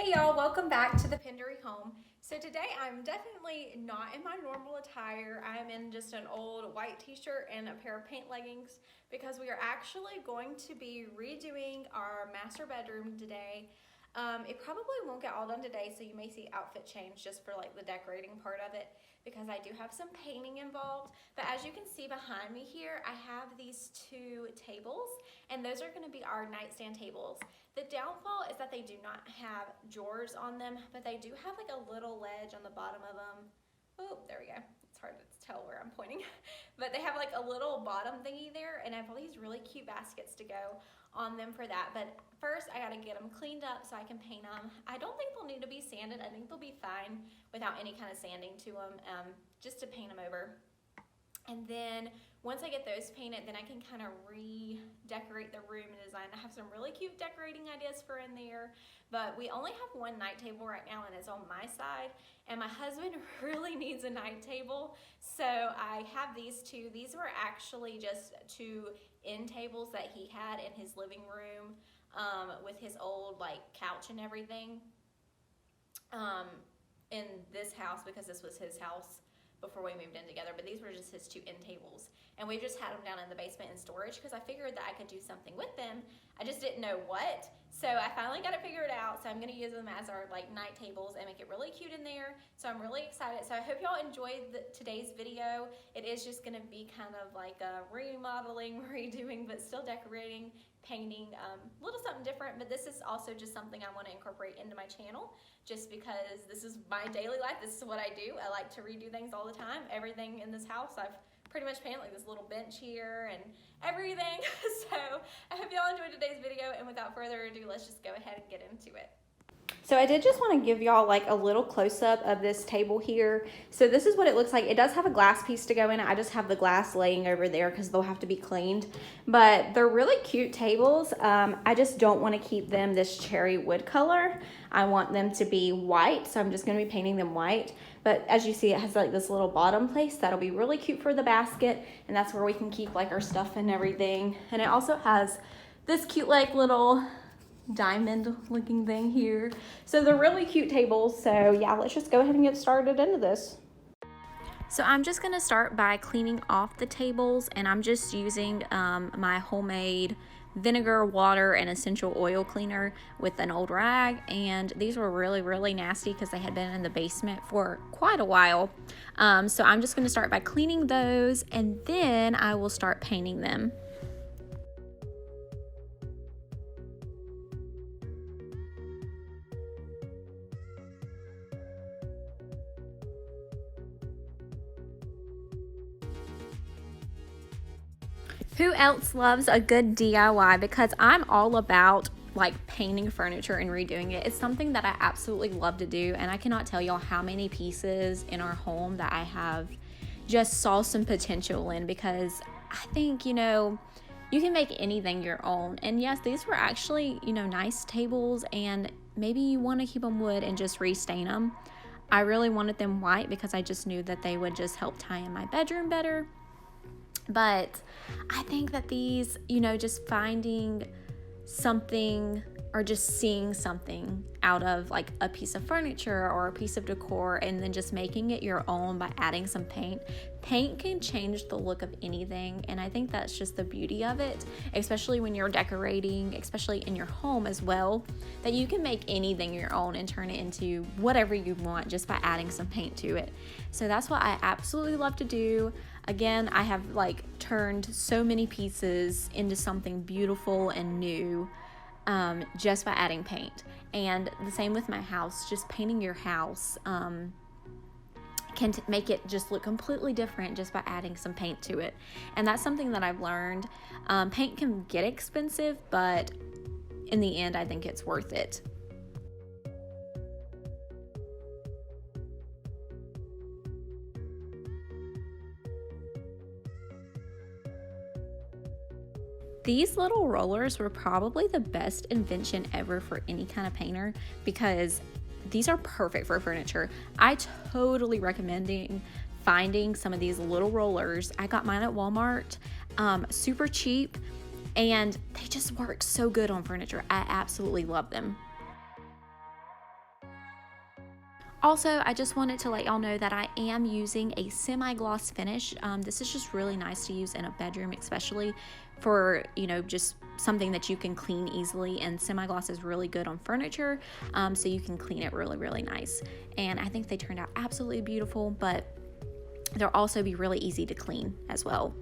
Hey y'all, welcome back to the Pendery home. So today I'm definitely not in my normal attire. I'm in just an old white t-shirt and a pair of paint leggings because we are actually going to be redoing our master bedroom today. It probably won't get all done today, so you may see outfit change just for like the decorating part of it because I do have some painting involved. But as you can see behind me here, I have these two tables, and those are going to be our nightstand tables. The downfall is that they do not have drawers on them, but they do have like a little ledge on the bottom of them. Oh, there we go. It's hard to tell where I'm pointing. But they have like a little bottom thingy there, and I have all these really cute baskets to go on them for that. But first I gotta get them cleaned up so I can paint them. I don't think they'll need to be sanded. I think they'll be fine without any kind of sanding to them, just to paint them over. And then once I get those painted, then I can kind of redecorate the room and design. I have some really cute decorating ideas for in there, but we only have one night table right now, and it's on my side, and my husband really needs a night table, so I have these two. These were actually just two end tables that he had in his living room with his old like couch and everything in this house, because this was his house before we moved in together. But these were just his two end tables, and we just had them down in the basement in storage because I figured that I could do something with them. I just didn't know what, so I finally got it figured out. So I'm going to use them as our like night tables and make it really cute in there. So I'm really excited. So I hope y'all enjoyed today's video. It is just going to be kind of like a remodeling, redoing, but still decorating, painting, a little something different. But this is also just something I want to incorporate into my channel, just because this is my daily life. This is what I do. I like to redo things all the time. Everything in this house I've pretty much painted, like this little bench here and everything. So I hope y'all enjoyed today's video, and without further ado, let's just go ahead and get into it. So I did just want to give y'all like a little close-up of this table here. So this is what it looks like. It does have a glass piece to go in. I just have the glass laying over there because they'll have to be cleaned. But they're really cute tables. I just don't want to keep them this cherry wood color. I want them to be white, so I'm just going to be painting them white. But as you see, it has like this little bottom place that'll be really cute for the basket, and that's where we can keep like our stuff and everything. And it also has this cute like little diamond looking thing here. So they're really cute tables. So yeah, let's just go ahead and get started into this. So I'm just going to start by cleaning off the tables, and I'm just using my homemade vinegar, water, and essential oil cleaner with an old rag. And these were really nasty because they had been in the basement for quite a while. So I'm just going to start by cleaning those, and then I will start painting them. Who else loves a good DIY? Because I'm all about like painting furniture and redoing it. It's something that I absolutely love to do, and I cannot tell y'all how many pieces in our home that I have just saw some potential in, because I think, you know, you can make anything your own. And yes, these were actually, you know, nice tables, and maybe you want to keep them wood and just restain them. I really wanted them white because I just knew that they would just help tie in my bedroom better. But I think that these, you know, just finding something or just seeing something out of like a piece of furniture or a piece of decor, and then just making it your own by adding some paint. Paint can change the look of anything, and I think that's just the beauty of it, especially when you're decorating, especially in your home as well, that you can make anything your own and turn it into whatever you want just by adding some paint to it. So that's what I absolutely love to do. Again, I have like turned so many pieces into something beautiful and new just by adding paint. And the same with my house. Just painting your house can make it just look completely different just by adding some paint to it. And that's something that I've learned. Paint can get expensive, but in the end, I think it's worth it. These little rollers were probably the best invention ever for any kind of painter, because these are perfect for furniture. I totally recommend finding some of these little rollers. I got mine at Walmart, super cheap, and they just work so good on furniture. I absolutely love them. Also, I just wanted to let y'all know that I am using a semi-gloss finish. This is just really nice to use in a bedroom, especially for, you know, just something that you can clean easily, and semi-gloss is really good on furniture, so you can clean it really, really nice. And I think they turned out absolutely beautiful, but they'll also be really easy to clean as well.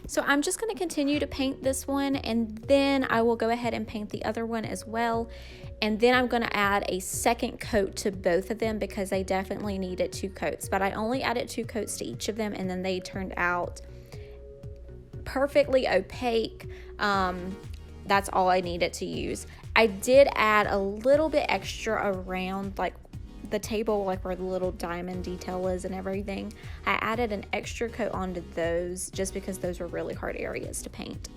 So I'm just going to continue to paint this one, and then I will go ahead and paint the other one as well. And then I'm going to add a second coat to both of them because they definitely needed 2 coats. But I only added 2 coats to each of them, and then they turned out perfectly opaque. That's all I needed to use. I did add a little bit extra around like the table, like where the little diamond detail is and everything. I added an extra coat onto those just because those were really hard areas to paint.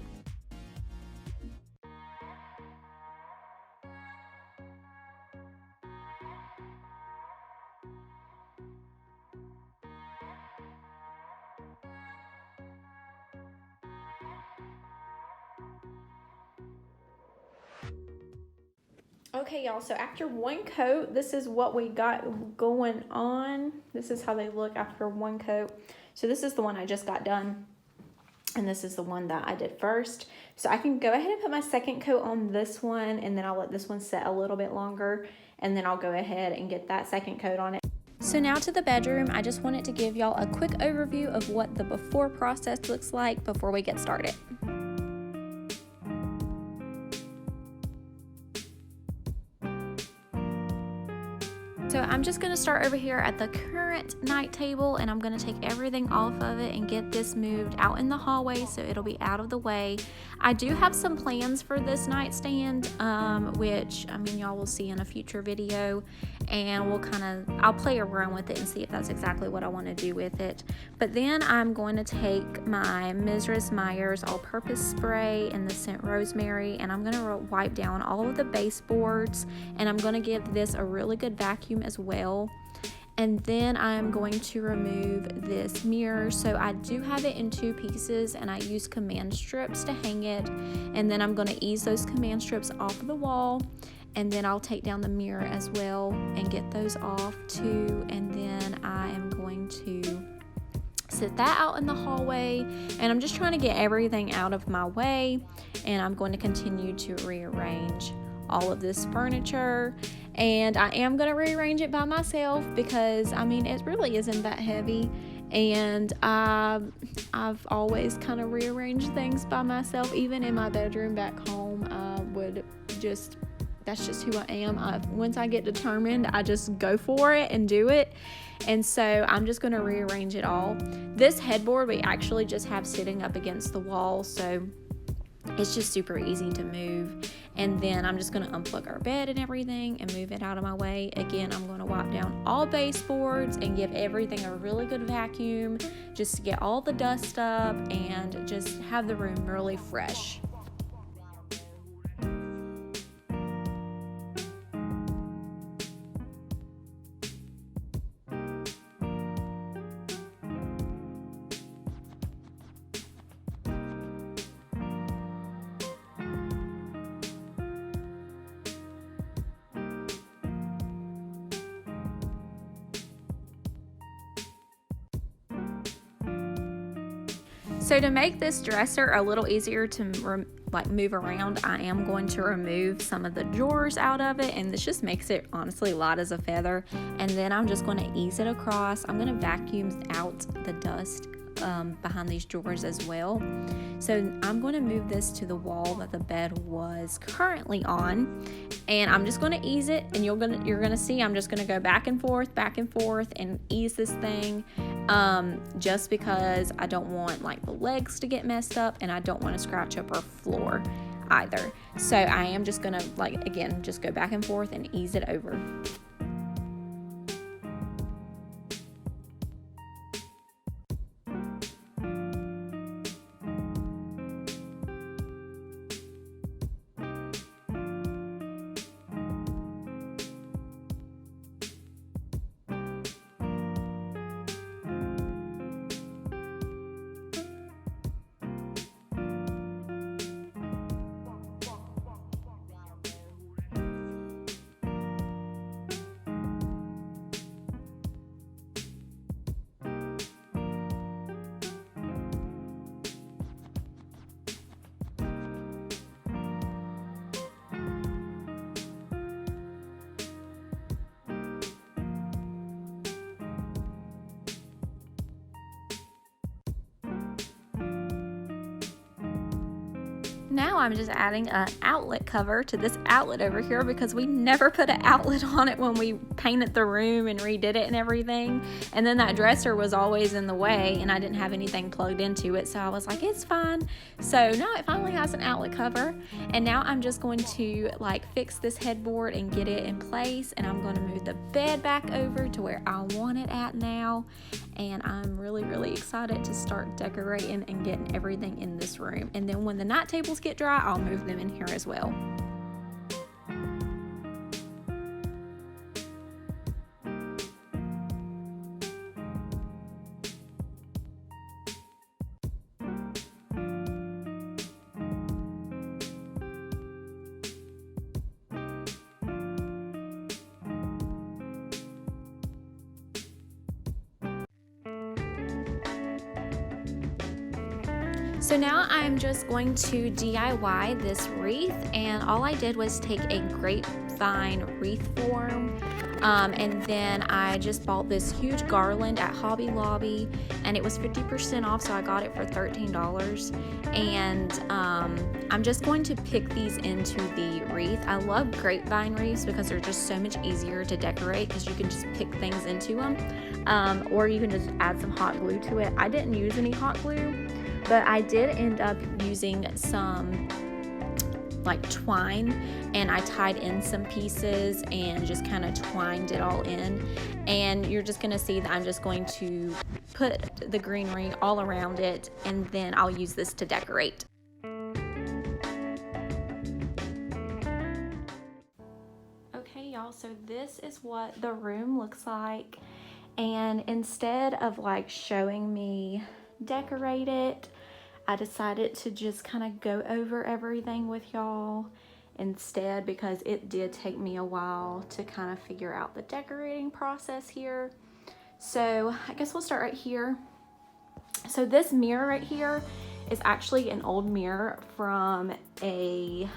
Okay, y'all, so after 1 coat, this is what we got going on. This is how they look after 1 coat. So this is the one I just got done, and this is the one that I did first. So I can go ahead and put my second coat on this one, and then I'll let this one set a little bit longer, and then I'll go ahead and get that second coat on it. So now to the bedroom. I just wanted to give y'all a quick overview of what the before process looks like before we get started. So I'm just going to start over here at the current night table, and I'm going to take everything off of it and get this moved out in the hallway so it'll be out of the way. I do have some plans for this nightstand, which I mean y'all will see in a future video, and I'll play around with it and see if that's exactly what I want to do with it. But then I'm going to take my Mrs. Meyer's all-purpose spray in the scent rosemary, and I'm going to wipe down all of the baseboards, and I'm going to give this a really good vacuum as well. And then I'm going to remove this mirror. So I do have it in 2 pieces, and I use command strips to hang it, and then I'm going to ease those command strips off of the wall, and then I'll take down the mirror as well and get those off too. And then I am going to sit that out in the hallway, and I'm just trying to get everything out of my way, and I'm going to continue to rearrange all of this furniture. And I am going to rearrange it by myself because, I mean, it really isn't that heavy. And I've always kind of rearranged things by myself. Even in my bedroom back home, I would just, that's just who I am. Once I get determined, I just go for it and do it. And so I'm just going to rearrange it all. This headboard we actually just have sitting up against the wall, so it's just super easy to move. And then I'm just going to unplug our bed and everything and move it out of my way. Again, I'm going to wipe down all baseboards and give everything a really good vacuum just to get all the dust up and just have the room really fresh. So to make this dresser a little easier to move around, I am going to remove some of the drawers out of it, and this just makes it honestly light as a feather. And then I'm just going to ease it across. I'm going to vacuum out the dust behind these drawers as well. So I'm going to move this to the wall that the bed was currently on, and I'm just going to ease it, and you're going to see I'm just going to go back and forth and ease this thing, just because I don't want like the legs to get messed up, and I don't want to scratch up our floor either. So I am just going to again just go back and forth and ease it over. Now I'm just adding an outlet cover to this outlet over here because we never put an outlet on it when we painted the room and redid it and everything. And then that dresser was always in the way and I didn't have anything plugged into it, so I was like, it's fine. So now it finally has an outlet cover, and now I'm just going to fix this headboard and get it in place, and I'm going to move the bed back over to where I want it at now. And I'm really excited to start decorating and getting everything in this room. And then when the night tables get dry, I'll move them in here as well. So now I'm just going to DIY this wreath, and all I did was take a grapevine wreath form, and then I just bought this huge garland at Hobby Lobby, and it was 50% off, so I got it for $13. And I'm just going to pick these into the wreath. I love grapevine wreaths because they're just so much easier to decorate because you can just pick things into them, or you can just add some hot glue to it. I didn't use any hot glue, but I did end up using some twine, and I tied in some pieces and just kind of twined it all in. And you're just going to see that I'm just going to put the greenery all around it, and then I'll use this to decorate. Okay, y'all, so this is what the room looks like. And instead of showing me decorate it, I decided to just kind of go over everything with y'all instead, because it did take me a while to kind of figure out the decorating process here. So I guess we'll start right here. So this mirror right here is actually an old mirror from a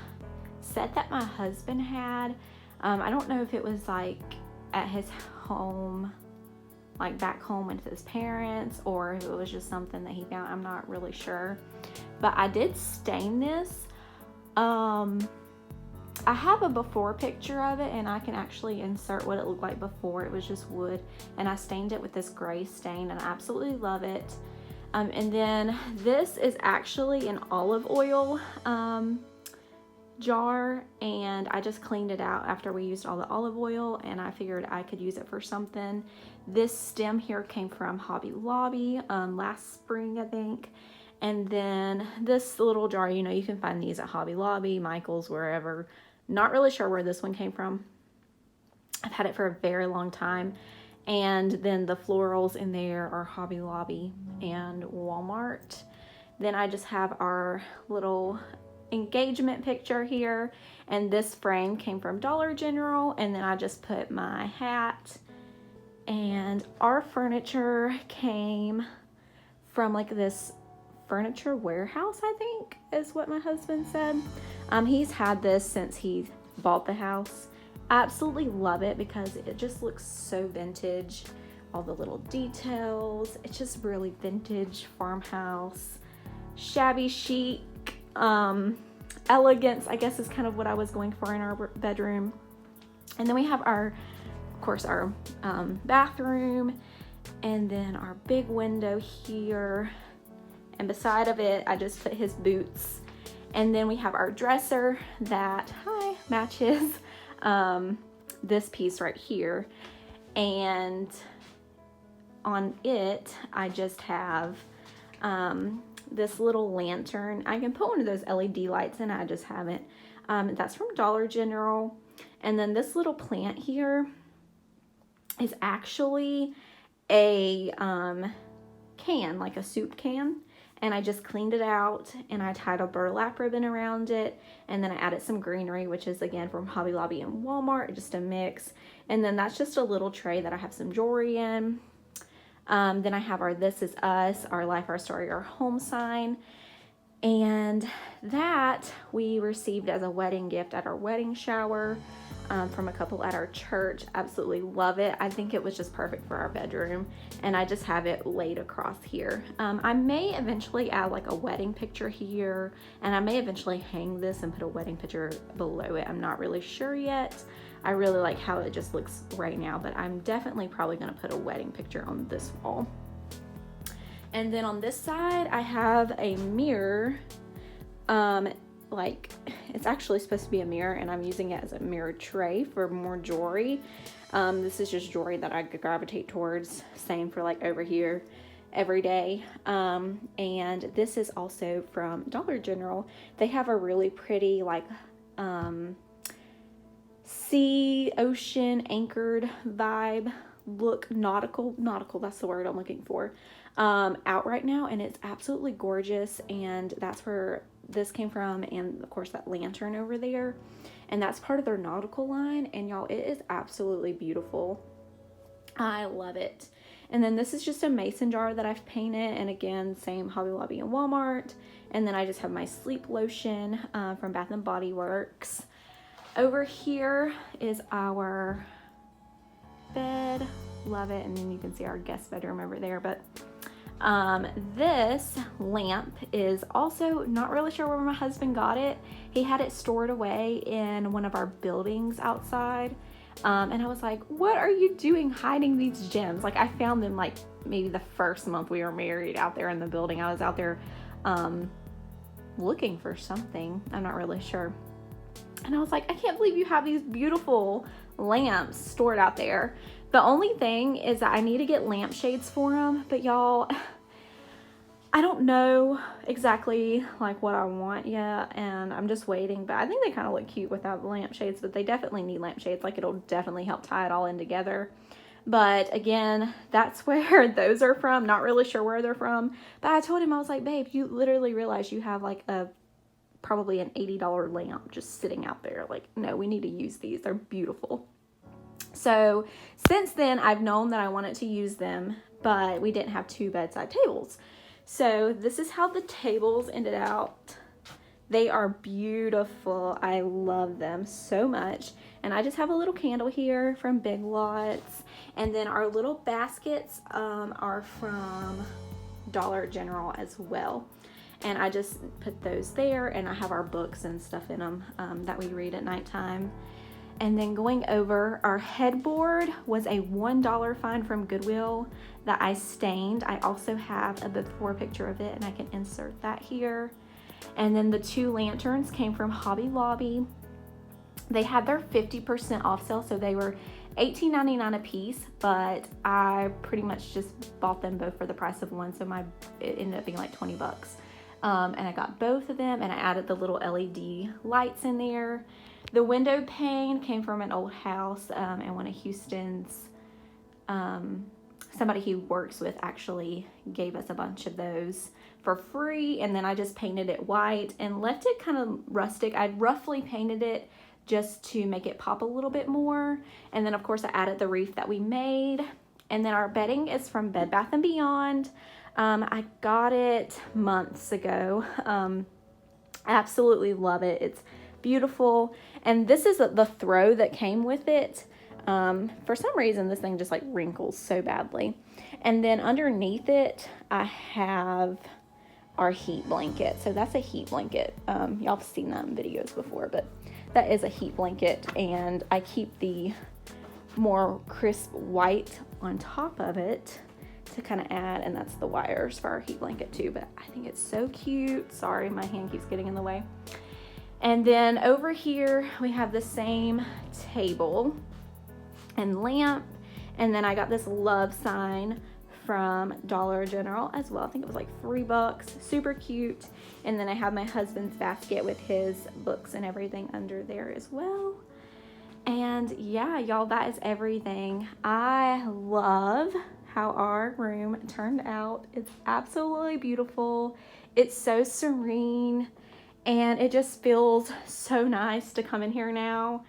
set that my husband had. I don't know if it was like at his home, like back home with his parents, or if it was just something that he found. I'm not really sure. But I did stain this. I have a before picture of it, and I can actually insert what it looked like before. It was just wood, and I stained it with this gray stain, and I absolutely love it. And then this is actually an olive oil jar, and I just cleaned it out after we used all the olive oil, and I figured I could use it for something. This stem here came from Hobby Lobby last spring, I think. And then this little jar, you know, you can find these at Hobby Lobby, Michael's, wherever. Not really sure where this one came from. I've had it for a very long time. And then the florals in there are Hobby Lobby and Walmart. Then I just have our little engagement picture here. And this frame came from Dollar General. And then I just put my hat. And our furniture came from like this furniture warehouse, I think is what my husband said. He's had this since he bought the house. Absolutely love it because it just looks so vintage. All the little details. It's just really vintage farmhouse. Shabby chic. Elegance, I guess, is kind of what I was going for in our bedroom. And then we have of course, our bathroom. And then our big window here. And beside of it, I just put his boots. And then we have our dresser that, matches this piece right here. And on it, I just have this little lantern. I can put one of those LED lights in, I just haven't. That's from Dollar General. And then this little plant here is actually a can, like a soup can. And I just cleaned it out, and I tied a burlap ribbon around it, and then I added some greenery, which is again from Hobby Lobby and Walmart, just a mix. And then that's just a little tray that I have some jewelry in. Then I have our This Is Us, Our Life, Our Story, Our Home sign. And that we received as a wedding gift at our wedding shower from a couple at our church. Absolutely love it. I think it was just perfect for our bedroom, and I just have it laid across here. I may eventually add like a wedding picture here, and I may eventually hang this and put a wedding picture below it. I'm not really sure yet. I really like how it just looks right now, but I'm definitely probably going to put a wedding picture on this wall. And then on this side, I have a mirror. Like, it's actually supposed to be a mirror, and I'm using it as a mirror tray for more jewelry. This is just jewelry that I gravitate towards. Same for like over here every day. And this is also from Dollar General. They have a really pretty like sea, ocean, anchored vibe look. Nautical, that's the word I'm looking for. Out right now, and it's absolutely gorgeous, and that's where this came from, and of course that lantern over there, and that's part of their nautical line, and y'all, it is absolutely beautiful. I love it. And then this is just a mason jar that I've painted, and again, same Hobby Lobby and Walmart. And then I just have my sleep lotion from Bath and Body Works. Over here is our bed. Love it. And then you can see our guest bedroom over there, but this lamp is also not really sure where my husband got it. He had it stored away in one of our buildings outside. And I was like, what are you doing hiding these gems? Like, I found them like maybe the first month we were married out there in the building. I was out there looking for something. I'm not really sure. And I was like, I can't believe you have these beautiful lamps stored out there. The only thing is that I need to get lampshades for them, but y'all, I don't know exactly like what I want yet, and I'm just waiting, but I think they kind of look cute without the lampshades, but they definitely need lampshades. Like, it'll definitely help tie it all in together. But again, that's where those are from. Not really sure where they're from, but I told him, I was like, babe, you literally realize you have like probably an $80 lamp just sitting out there. Like, no, we need to use these. They're beautiful. So since then, I've known that I wanted to use them, but we didn't have two bedside tables. So this is how the tables ended out. They are beautiful. I love them so much. And I just have a little candle here from Big Lots. And then our little baskets are from Dollar General as well. And I just put those there, and I have our books and stuff in them that we read at nighttime. And then going over, our headboard was a $1 find from Goodwill that I stained. I also have a before picture of it, and I can insert that here. And then the 2 lanterns came from Hobby Lobby. They had their 50% off sale, so they were $18.99 a piece, but I pretty much just bought them both for the price of one, so it ended up being like 20 bucks. And I got both of them, and I added the little LED lights in there. The window pane came from an old house, and one of Houston's, somebody he works with actually gave us a bunch of those for free, and then I just painted it white and left it kind of rustic. I roughly painted it just to make it pop a little bit more, and then of course I added the wreath that we made. And then our bedding is from Bed Bath & Beyond. I got it months ago. I absolutely love it. It's beautiful, and this is the throw that came with it. For some reason this thing just like wrinkles so badly. And then underneath it I have our heat blanket. So that's a heat blanket. Y'all have seen that in videos before, but that is a heat blanket, and I keep the more crisp white on top of it to kind of add, and that's the wires for our heat blanket too. But I think it's so cute. Sorry, my hand keeps getting in the way. And then over here we have the same table and lamp, and then I got this love sign from Dollar General as well. I think it was like $3, super cute. And then I have my husband's basket with his books and everything under there as well. And yeah, y'all, that is everything. I love how our room turned out. It's absolutely beautiful. It's so serene, and it just feels so nice to come in here now.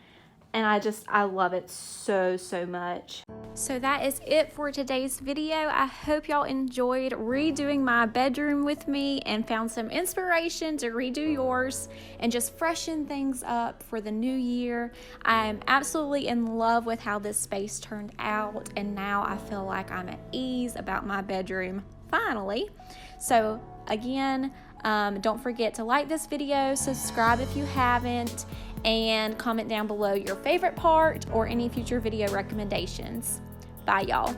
And I love it so much. So that is it for today's video. I hope y'all enjoyed redoing my bedroom with me and found some inspiration to redo yours and just freshen things up for the new year. I'm absolutely in love with how this space turned out, and now I feel like I'm at ease about my bedroom finally. So again, don't forget to like this video, subscribe if you haven't, and comment down below your favorite part or any future video recommendations. Bye, y'all.